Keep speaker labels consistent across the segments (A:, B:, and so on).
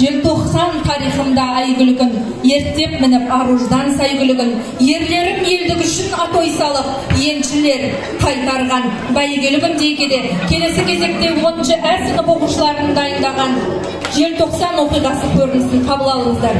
A: Желтоқсан тарихында айгүлігін, ертеп мініп аруждан сайгүлігін, ерлерім елдік үшін атой салып, еншілер қайтарған байгүлігін дейкеде, келесі кезекте 10-шы әр сынып оқушыларын дайындаған желтоқсан оқиғасы көрінісін қабыл алыңыздар.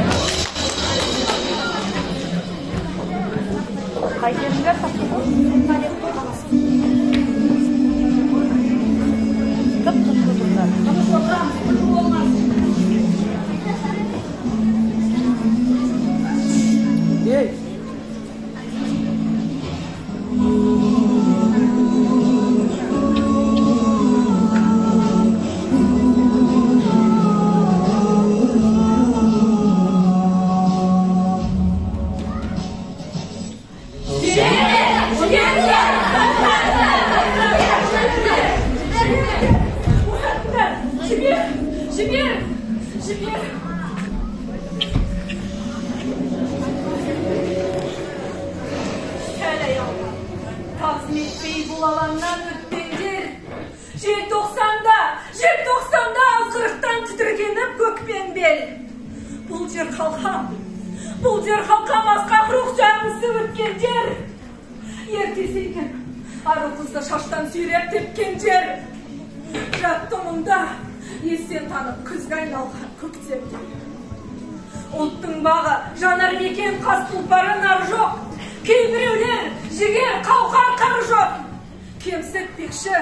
B: Желтоқсанда азғырықтан тітіргеніп көкпен бел. Бұл жер қалқам асқақ рух жағысы өткен жер. Ертесейген ару қызды шаштан сүйреп тепкен жер. Жатты мұнда естен танып күзге айналған көктемде. Ұлттың бағы жанар мекен қас тұлпары нар жоқ. Кейбіреулер жігер қауқар қары жоқ. Кемсітпекші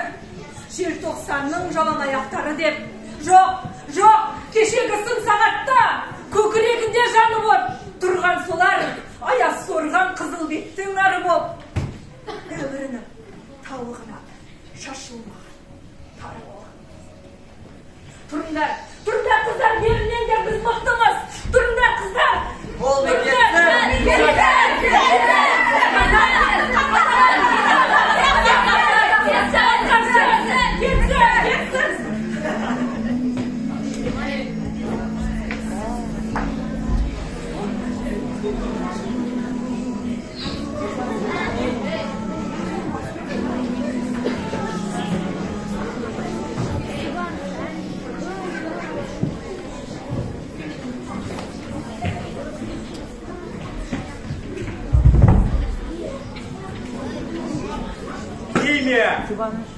B: желтоқсанның жалан аяқтары деп. Жоқ, кешегі сын сағатта көкірегінде жаны боп тұрған солар аяз сорған қызыл беттің ары боп. Дәуірінің тауығына шашылмаған тары болған. Тұрыңдар қыздар, беріліңдер, біз мықтымыз. Тұрыңдар қыздар.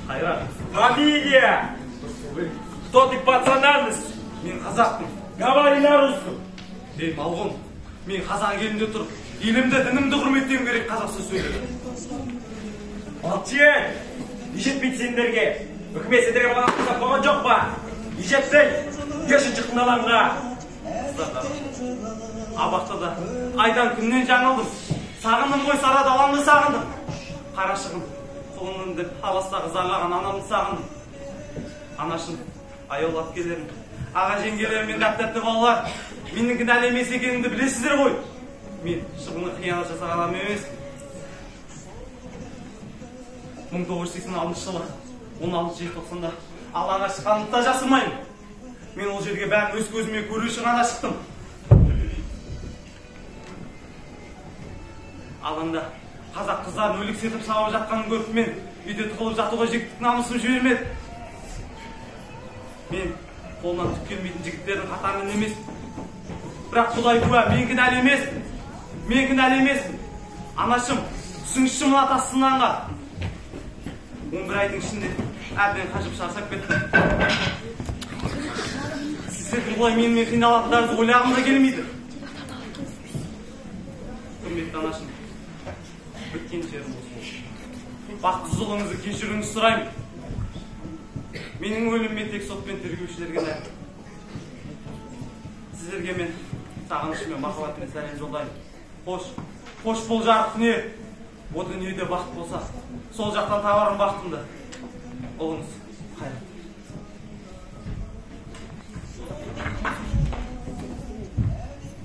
C: Хайрат, фамилия. Кто ты по национальности? Мен қазақпын. Говори на русском. Ей, малғын, мен қазақ елінде тұрып, елімді, дінімді құрметтеуім керек, қазақша сөйледі. Алчен, ежетпейді сендерге. Үкімет сендерге болған жоқ па? Ежеттің, ешін шықтың алаңға. Абақтыда айдан күннен жаңылдым. Сағындым ғой сара даламды сағындым. Қарашығым. Қолымның деп аластағы зарлаған анамды сағындым. Анашым, аяулап келерім. Аға жеңгелерім мен дәптәтті балалар. Менің кінәлі емес екенімді білесіздер ғой. Мен шығыны қиянат жасаған адам емес. 1986 жылы 16 желтоқсанда алаңға шыққанымды да жасырмаймын. Мен ол жерге бәрін өз көзіме көру үшін ғана шықтым. Алаңда қазақ қыздарын өлексетіп сауып жатқанын көріп мен үйде тұқылып жатуға жігіттік намысым жібермеді. Мен қолынан түк келмейтін жігіттердің қатарынан емес. Бірақ Құдай куә, мен кінәлі емеспін. Анашым, түсіңізші мына тас сынанға. 11 айдың ішінде әбден қашып шаршап кеттім. Сіздердің бұлай менімен қиналатындарыңызды ойлағым да келмейді. Құрметті анашым, біткен жерім осы. Бақытсыздығыңызды кешіруіңізді сұраймын. Менің өліміме тек сот пен тергеушілерге кінәлі. Сіздерге мен сағыныш пен махаббатпен сәлем жолдаймын. Қош бол жарық дүние. О дүниеде бақыт болса, сол жақтан табарым бақытымды. Ұлыңыз Хайрат.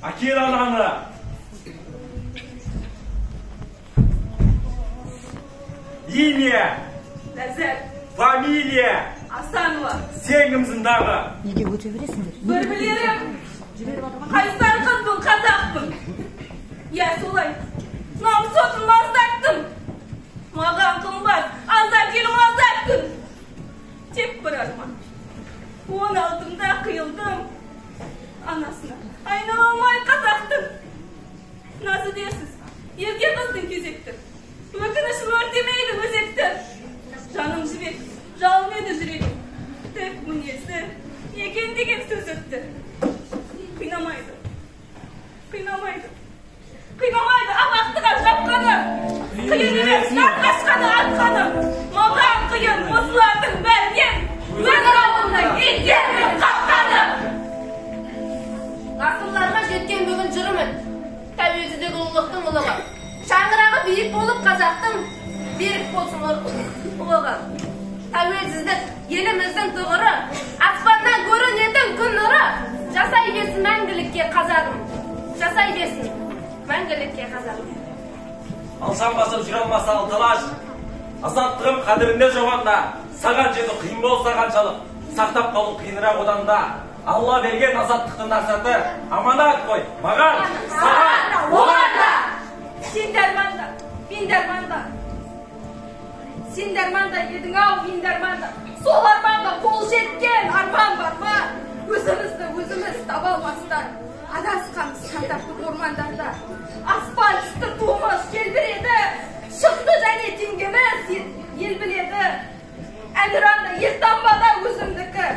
C: Әкел ананы. Имя.
B: Ләззат.
C: Фамилия.
B: Асанова.
C: Сен кімсіңдағы?
D: Неге өте бересіңдер?
B: Бір білерім. Қайсар қызбын, қазақпын. Я солай. Намысотын маздаттым. Маған қымбат, азат елім азат күн. Теп бір арман. еді жүрегім. Тек мінезді екен деген сөз өтті. Қинамайды. Абақтыға жапқаны. Қиын емес, қашқаны атқаны. Маған қиын осылардың бәрінен өз алдымда иттермен қаққаны.
D: Ғасырларға жеткен бүгін жүрмін. Тәуелсіздік ұлылықтың ұлығы. Шаңырағы биік болып қазақтың берік болсын ұлығы. Тәуелсіздік еліміздің тұғыры. Аспаннан көрінетін күн нұры. Жасай берсін мәңгілікке қазағым. Жасай берсін мәңгілікке қазағым.
E: Алшан басып жүре алмаса алталаш. Азаттығым қадірінде жоғанда. Саған жету қиын болса қаншалық. Сақтап қалу қиынырақ оданда. Алла берген азаттықтың мақсаты аманат қой. Маған, саған, оған да.
B: Сен дәрманда, мен дәрманда. Сен дәрманда едің-ау, мен дәрманда. Сол арманға қол жеткен арман бар ма? Өзімізді өзіміз таба алмастан. Адасқанбыз шантақтық ормандарда. Аспан үсті туымыз желбіреді. Шықты және теңгеміз ел біледі. Әнұранды ертамбада өзімдікі.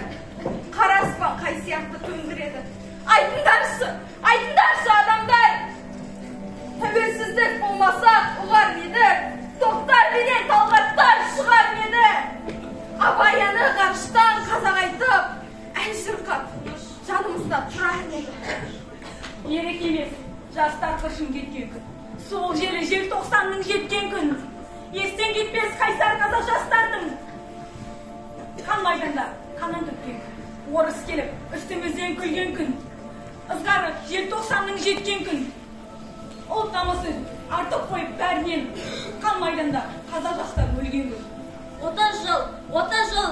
B: Қара аспан қай сияқты төндіреді. Айтындаршы адамдар. Тәуелсіздік болмаса ұғар еді. Тоқтар менен талғаттар шығар еді. Абай әні ғарыштан қазақ айтып, ән шырқап, жанымызда тұрар еді. Ерек емес, жастар қыршын кеткен күн. Сол желі желтоқсанның жеткен күн. Естен кетпес қайсар қазақ жастардың. Қан майданда қанын төккен күн. Орыс келіп, үстімізден күлген күн. Ызғары желтоқсанның жеткен күн. Ұлт намысын артып қойып бәрінен. Қан майданда қазақ жастар өлген күн.
D: 30 жыл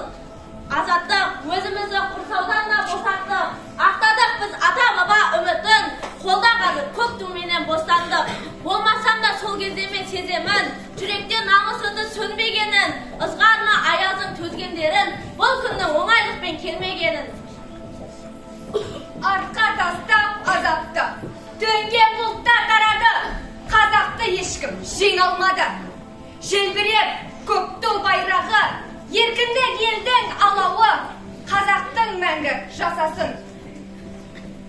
D: азаттық, өзімізді құрсаудан да босаттық. Ақтадық біз ата-баба үмітін, қолда қазір көк туменен бостандық. Болмасам да сол кезде мен сеземін, жүректе намысыды сөнбегенін, ызғарына аязың төзгендерін, бұл күннің оңайлықпен келмегенін.
B: Артқа тастап азапты, төнген бұлттар тарады, қазақты ешкім жеңалмады. Желбіреп көкту байрағы, еркіндік елдің алауы, қазақтың мәңгі жасасын.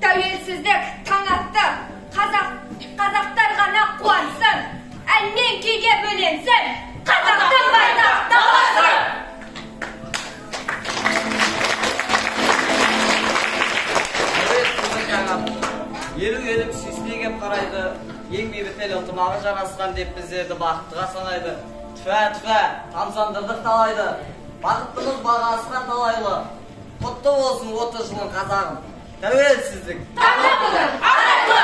B: Тәуелсіздік таң атты, қазақтар ғана қуансын, әнмен күйге бөленсін, қазақтың байрақ даласы.
F: Елу сүйсіне кеп қарайды, ең бейбітел ынтымағы жарасқан деп біздерді бақыттыға санайды. Түфә, тамсандырдық талайды, бақыттымыз бағасыға талайлы. Құтты болсын 30 жылын қазағым. Тәуелсіздік.
B: Таңғы бүгін, арайлы!